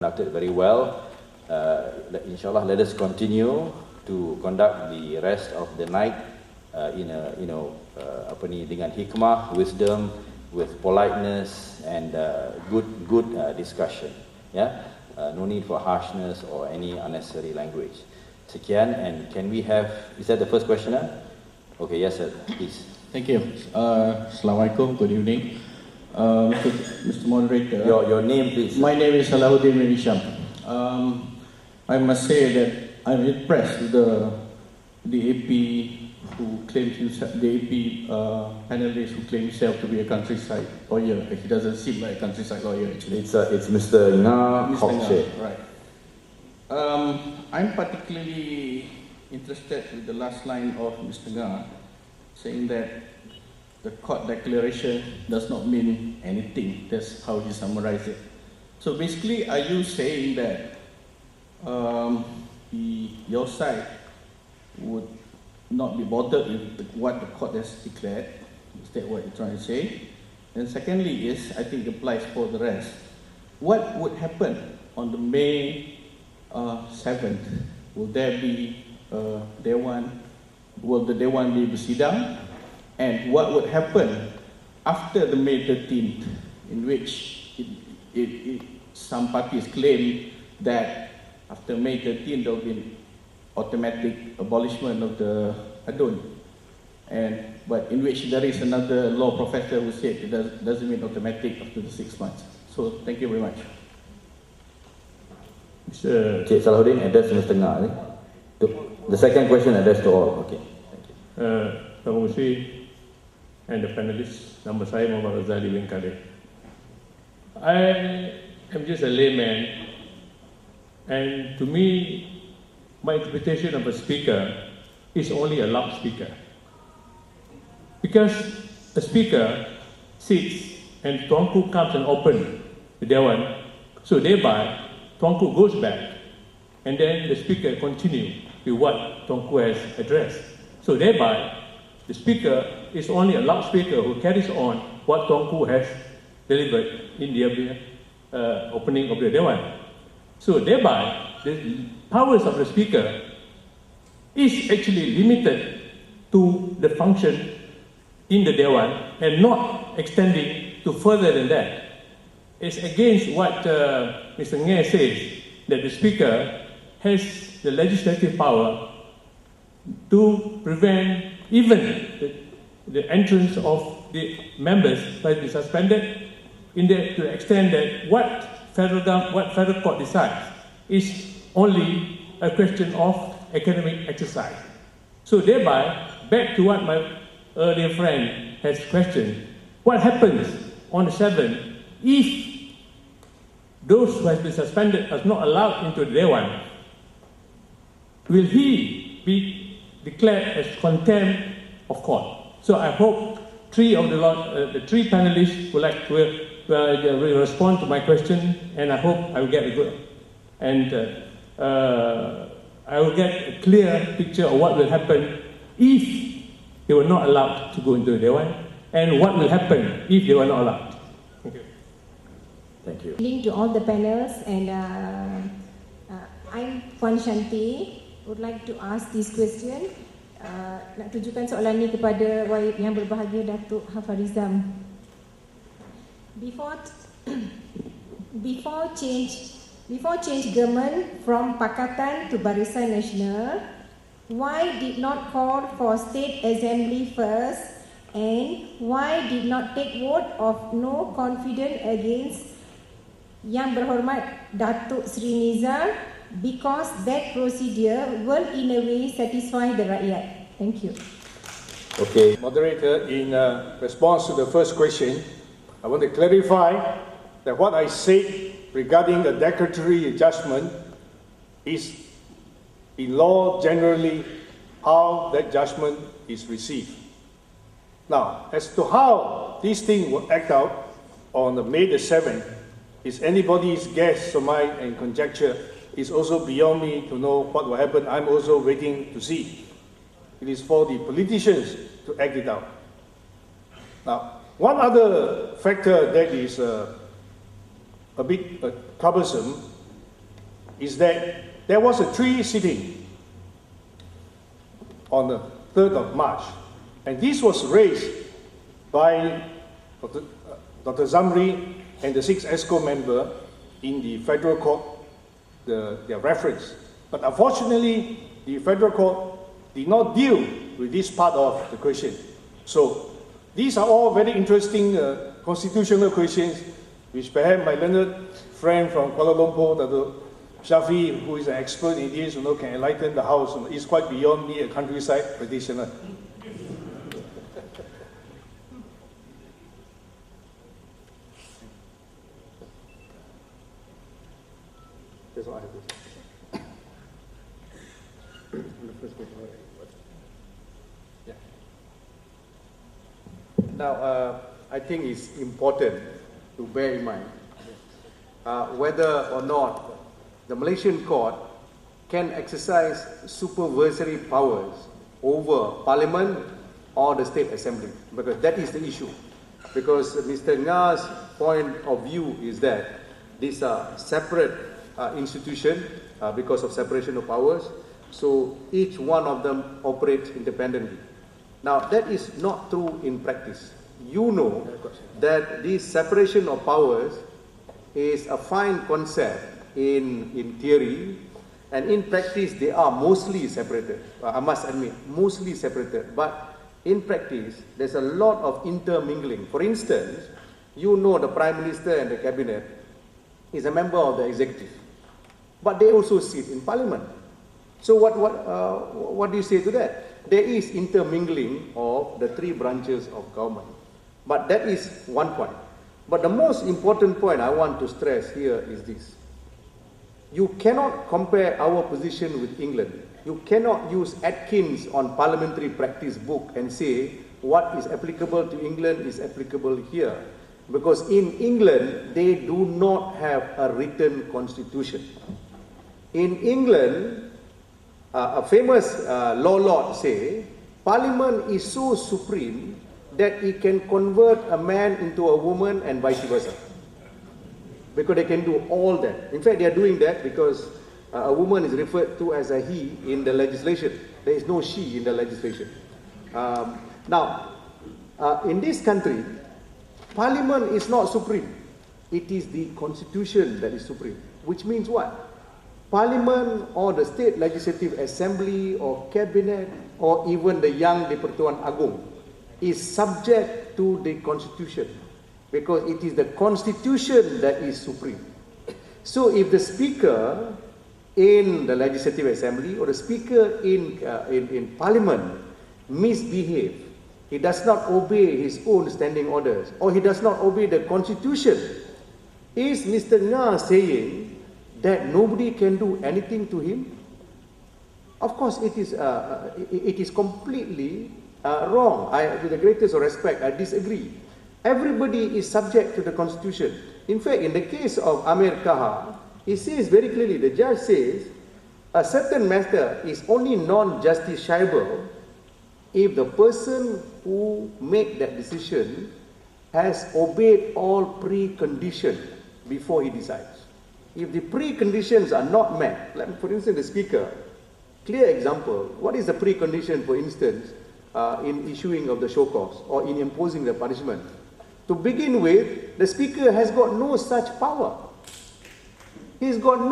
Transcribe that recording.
Conducted very well. Inshallah, let us continue to conduct the rest of the night dengan hikmah, wisdom, with politeness and good discussion. Yeah, no need for harshness or any unnecessary language. Sekian, and can we have? Is that the first questioner? Okay, yes, sir. Please. Thank you. Assalamualaikum. Good evening. Mr. Moderator. Your name, please. My name is Salahuddin bin Hisham. I must say that I'm impressed with the AP who claims himself, the AP panelist who claims himself to be a countryside lawyer. He doesn't seem like a countryside lawyer actually. It's Mr. Nga Kokshe. Right. I'm particularly interested with the last line of Mr. Nga, saying that the court declaration does not mean anything. That's how he summarized it. So basically, are you saying that your side would not be bothered with what the court has declared? Is that what you're trying to say? And secondly is, I think it applies for the rest. What would happen on the May 7th? Will there be Dewan? Will the Dewan be bersidang? And what would happen after the May 13th, in which some parties claim that after May 13th there will be automatic abolishment of the adun, but in which there is another law professor who said it doesn't mean automatic after the 6 months. So thank you very much. Cik Salahuddin, address Mr. Nga. The second question addressed to all. Okay. Thank you. Terima kasih. And the panelists, nama saya Muhammad Razali bin Khalid. I am just a layman, and to me, my interpretation of a speaker is only a loudspeaker. Because a speaker sits and Tuanku comes and opens the Dewan, so thereby Tuanku goes back, and then the speaker continues with what Tuanku has addressed. So thereby, the speaker is only a loudspeaker who carries on what Tuanku has delivered in the opening of the Dewan. So thereby, the powers of the speaker is actually limited to the function in the Dewan and not extending to further than that. It's against what Mr. Nge says, that the speaker has the legislative power to prevent even the entrance of the members might be suspended to the extent that what federal court decides is only a question of academic exercise. So thereby, back to what my earlier friend has questioned, what happens on the 7th if those who have been suspended are not allowed into the Dewan? Will he be declared as contempt of court? So I hope the three panelists would like to respond to my question, and I hope I will get a good I will get a clear picture of what will happen if they were not allowed to go into the Dewan, and what will happen if they were not allowed. Thank you. Thank you. Link to all the panels, and I'm Puan Shanti. Would like to ask this question. Nak tujukan soalan ni kepada yang berbahagia Datuk Hafarizam. Before change government from Pakatan to Barisan Nasional, why did not call for state assembly first, and why did not take vote of no confidence against Yang Berhormat Datuk Sri Nizar? Because that procedure will in a way satisfy the rakyat. Thank you. Okay. Moderator, in response to the first question, I want to clarify that what I said regarding a declaratory judgment is in law generally how that judgment is received. Now, as to how this thing will act out on the May the 7th is anybody's guess, surmise and conjecture. Is also beyond me to know what will happen. I'm also waiting to see. It is for the politicians to act it out. Now, one other factor that is a bit troublesome is that there was a tree sitting on the 3rd of March, and this was raised by Dr. Zamri and the 6 ESCO member in the federal court, their reference. But unfortunately, the federal court did not deal with this part of the question. So these are all very interesting constitutional questions, which perhaps my learned friend from Kuala Lumpur, Dr. Shafi, who is an expert in this, can enlighten the House. It's quite beyond me, a countryside practitioner. That's what I have to say. The first question. Yeah. Now, I think it's important to bear in mind whether or not the Malaysian court can exercise supervisory powers over Parliament or the State Assembly, because that is the issue. Because Mr. Nga's point of view is that these are separate institutions because of separation of powers, so each one of them operates independently. Now, that is not true in practice. You know that this separation of powers is a fine concept in theory, and in practice they are mostly separated. I must admit, mostly separated. But in practice, there's a lot of intermingling. For instance, you know the Prime Minister and the Cabinet is a member of the executive, but they also sit in Parliament. So what do you say to that? There is intermingling of the 3 branches of government. But that is one point. But the most important point I want to stress here is this. You cannot compare our position with England. You cannot use Atkins on parliamentary practice book and say what is applicable to England is applicable here. Because in England, they do not have a written constitution. In England, a famous law lord say, Parliament is so supreme that it can convert a man into a woman and vice versa. Because they can do all that. In fact, they are doing that because a woman is referred to as a he in the legislation. There is no she in the legislation. Now, in this country, Parliament is not supreme. It is the Constitution that is supreme. Which means what? Parliament or the State Legislative Assembly or Cabinet or even the Yang di-Pertuan Agong is subject to the Constitution, because it is the Constitution that is supreme. So if the Speaker in the Legislative Assembly or the Speaker in Parliament misbehave, he does not obey his own standing orders, or he does not obey the Constitution, is Mr. Nga saying that nobody can do anything to him? Of course, it is completely wrong. With the greatest respect, I disagree. Everybody is subject to the Constitution. In fact, in the case of Amir Kaha, he says very clearly, the judge says, a certain matter is only non-justiciable if the person who made that decision has obeyed all preconditions before he decides. If the preconditions are not met, like for instance the Speaker, clear example, what is the precondition, for instance, in issuing of the show cause or in imposing the punishment? To begin with, the Speaker has got no such power. He's got no